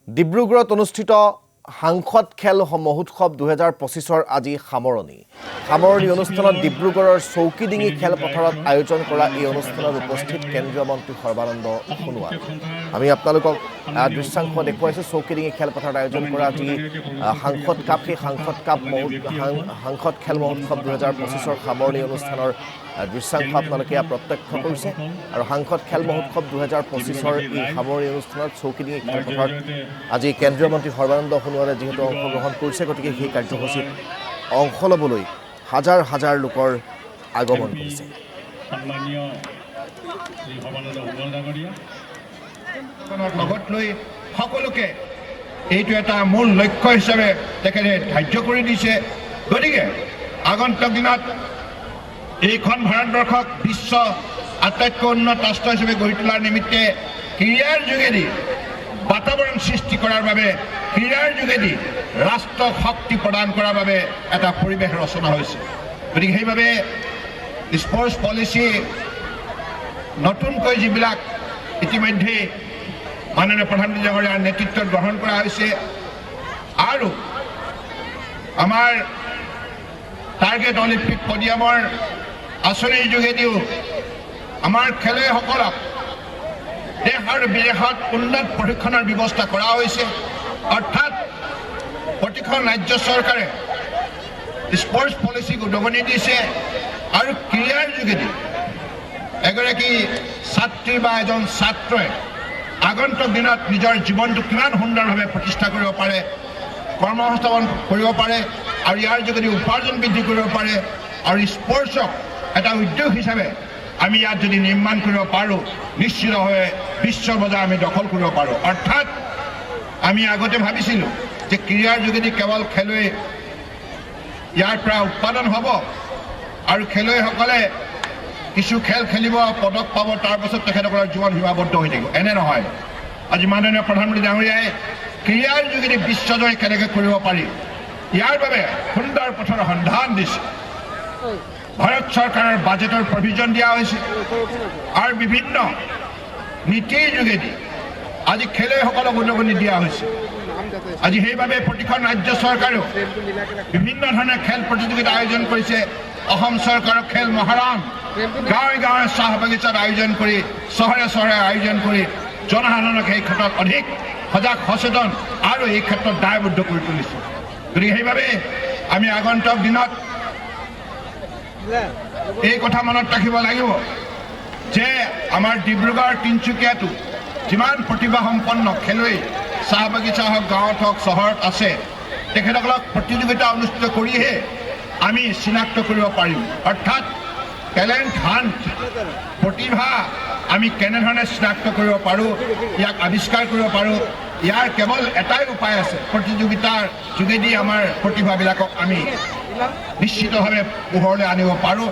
ডিব্ৰুগড়ত অনুষ্ঠিত সাংসদ খেল মহোৎসৱ 2025 আজি সামৰণি অনুষ্ঠানত ডিব্ৰুগড়ৰ চৌকিডিঙি খেলপথাৰত আয়োজন কৰা এই অনুষ্ঠানত উপস্থিত কেন্দ্ৰীয় মন্ত্ৰী সৰ্বানন্দ সোণোৱাল। আমি আপোনালোকক দৃশ্যাংশ দেখুৱাইছো। চৌকিডিঙি খেলপথাৰত আয়োজন কৰা আজি সাংসদ কাপ, সেই সাংসদ খেল মহোৎসৱ 2025 সামৰণি অনুষ্ঠানৰ দৃশ্যাংশ আপোনালোকে প্ৰত্যক্ষ কৰিছে। আৰু সাংসদ খেল মহোৎসৱ 2025 এই সামৰণি অনুষ্ঠানত চৌকিডিঙি খেলপথাৰত আজি কেন্দ্ৰীয় মন্ত্ৰী সৰ্বানন্দ সোণোৱালে যিহেতু অংশগ্ৰহণ কৰিছে, গতিকে সেই কাৰ্যসূচীত অংশ ল'বলৈ হাজাৰ হাজাৰ লোকৰ আগমন কৰিছে। লগত লৈ সকলোকে এইটো এটা মূল লক্ষ্য হিচাপে তেখেতে ধাৰ্য কৰি দিছে। গতিকে আগন্তুক দিনত এইখন ভাৰতবৰ্ষক বিশ্ব আটাইতকৈ উন্নত ৰাষ্ট্ৰ হিচাপে গঢ়ি তোলাৰ নিমিত্তে ক্ৰীড়াৰ যোগেদি বাতাবৰণ সৃষ্টি কৰাৰ বাবে, ক্ৰীড়াৰ যোগেদি ৰাষ্ট্ৰক শক্তি প্ৰদান কৰাৰ বাবে এটা পৰিৱেশ ৰচনা হৈছে। গতিকে সেইবাবে স্পৰ্টছ পলিচি নতুনকৈ যিবিলাক ইতিমধ্যে মাননীয় প্ৰধানমন্ত্ৰী ডাঙৰীয়াৰ নেতৃত্বত গ্ৰহণ কৰা হৈছে, আৰু আমাৰ টাৰ্গেট অলিম্পিক পডিয়ামৰ আঁচনিৰ যোগেদিও আমাৰ খেলুৱৈসকলক দেশ আৰু বিদেশত উন্নত প্ৰশিক্ষণৰ ব্যৱস্থা কৰা হৈছে। অৰ্থাৎ প্ৰতিখন ৰাজ্য চৰকাৰে স্পৰ্টছ পলিচিক উদগনি দিছে আৰু ক্ৰীড়াৰ যোগেদি এগৰাকী ছাত্ৰী বা এজন ছাত্ৰই আগন্তুক দিনত নিজৰ জীৱনটো কিমান সুন্দৰভাৱে প্ৰতিষ্ঠা কৰিব পাৰে, কৰ্মসংস্থাপন কৰিব পাৰে আৰু ইয়াৰ যোগেদি উপাৰ্জন বৃদ্ধি কৰিব পাৰে। আৰু স্পৰ্টছক এটা উদ্যোগ হিচাপে আমি ইয়াত যদি নিৰ্মাণ কৰিব পাৰোঁ, নিশ্চিতভাৱে বিশ্ব বজাৰ আমি দখল কৰিব পাৰোঁ। অৰ্থাৎ আমি আগতে ভাবিছিলোঁ যে ক্ৰীড়াৰ যোগেদি কেৱল খেলুৱৈ ইয়াৰ পৰা উৎপাদন হ'ব আৰু খেলুৱৈসকলে কিছু খেল খেলিব, পদক পাব, তাৰপাছত তেখেতসকলৰ জীৱন সীমাবদ্ধ হৈ থাকিব। এনে নহয়। আজি মাননীয় প্ৰধানমন্ত্ৰী ডাঙৰীয়াই ক্ৰীড়াৰ যোগেদি বিশ্বজয় কেনেকৈ কৰিব পাৰি, ইয়াৰ বাবে সুন্দৰ পথৰ সন্ধান দিছে। ভাৰত চৰকাৰৰ বাজেটৰ প্ৰভিজন দিয়া হৈছে আৰু বিভিন্ন নীতিৰ যোগেদি আজি খেলুৱৈসকলক উদগনি দিয়া হৈছে। আজি সেইবাবে প্ৰতিখন ৰাজ্য চৰকাৰেও বিভিন্ন ধৰণৰ খেল প্ৰতিযোগিতা আয়োজন কৰিছে। অসম চৰকাৰৰ খেল মহাৰাণ গাঁৱে গাঁৱে চাহ বাগিচাত আয়োজন কৰি, চহৰে চহৰে আয়োজন কৰি জনসাধাৰণক এই ক্ষেত্ৰত অধিক সজাগ সচেতন আৰু এই ক্ষেত্ৰত দায়বদ্ধ কৰি তুলিছে। গতিকে সেইবাবে আমি আগন্তুক দিনত এই কথা মনত ৰাখিব লাগিব যে আমাৰ ডিব্ৰুগড়, তিনিচুকীয়াতো যিমান প্ৰতিভাসম্পন্ন খেলুৱৈ চাহ বাগিচা হওক, গাঁৱত হওক, চহৰত আছে, তেখেতসকলক প্ৰতিযোগিতা অনুষ্ঠিত কৰিহে আমি চিনাক্ত কৰিব পাৰিম। অৰ্থাৎ টেলেণ্ট হাণ্ট, প্ৰতিভা আমি কেনেধৰণে চিনাক্ত কৰিব পাৰোঁ, ইয়াক আৱিষ্কাৰ কৰিব পাৰোঁ, ইয়াৰ কেৱল এটাই উপায় আছে, প্ৰতিযোগিতাৰ যোগেদি আমাৰ প্ৰতিভাবিলাকক আমি নিশ্চিতভাৱে পোহৰলৈ আনিব পাৰোঁ।